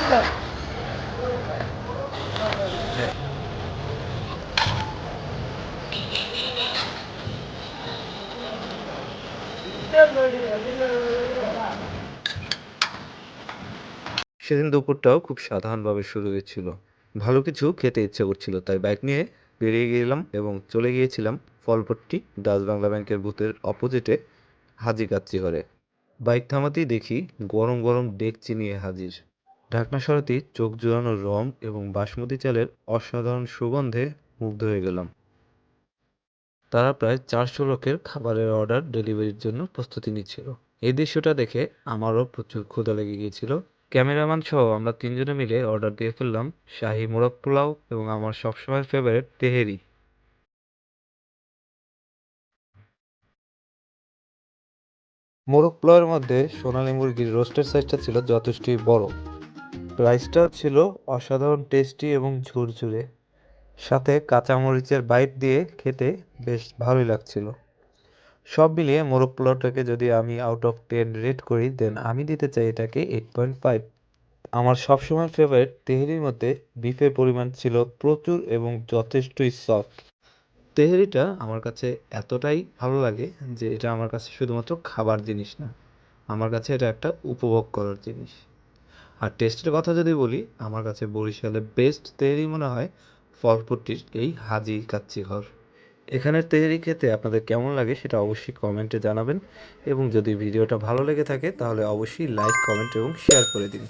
সেদিন দুপুরটাও খুব সাধারণভাবে শুরু হয়েছিল। ভালো কিছু খেতে ইচ্ছে করছিল, তাই বাইক নিয়ে বেরিয়ে গেলাম এবং চলে গিয়েছিলাম ফলপট্টি ডাচ বাংলা ব্যাংকের বুথের অপোজিটে হাজি কাচ্চি ঘরে। বাইক থামাতেই দেখি গরম গরম ডেকচি নিয়ে হাজির। ঢাকনা সরাতেই চোখ জুড়ানো রং এবং বাসমতি চালের অসাধারণ সুগন্ধে মুগ্ধ হয়ে গেলাম। তারা প্রায় 400 লোকের খাবারের অর্ডার ডেলিভারির জন্য প্রস্তুতি নিচ্ছিল। এই দৃশ্যটা দেখে আমারও প্রচুর ক্ষুধা লেগে গিয়েছিল। ক্যামেরাম্যান সহ আমরা তিনজনে মিলে অর্ডার দিয়ে ফেললাম শাহী মোরগ পোলাও এবং আমার সবসময় ফেভারিট তেহেরি। মোরগ পোলাওয়ের মধ্যে সোনালী মুরগির রোস্টের সাইজটা ছিল যথেষ্টই বড়। রাইসটা ছিল অসাধারণ টেস্টি এবং ঝুরঝুরে, সাথে কাঁচামরিচের বাইট দিয়ে খেতে বেশ ভালোই লাগছিল। সব মিলিয়ে মোরগ পোলাওটাকে যদি আমি আউট অফ 10 রেট করি, দেন আমি দিতে চাই এটাকে 8.5। আমার সবসময় ফেভারিট তেহেরির মধ্যে বিফের পরিমাণ ছিল প্রচুর এবং যথেষ্টই সফট। তেহেরিটা আমার কাছে এতটাই ভালো লাগে যে এটা আমার কাছে শুধুমাত্র খাবার জিনিস না, আমার কাছে এটা একটা উপভোগ করার জিনিস। আর টেস্টের কথা যদি বলি, আমার কাছে বরিশালের বেস্ট তেহেরি মনে হয় ফলপট্টির এই হাজি কাচ্চি ঘর। এখানের তেহেরি খেতে আপনাদের কেমন লাগে সেটা অবশ্যই কমেন্টে জানাবেন, এবং যদি ভিডিওটা ভালো লেগে থাকে তাহলে অবশ্যই লাইক, কমেন্ট এবং শেয়ার করে দিন।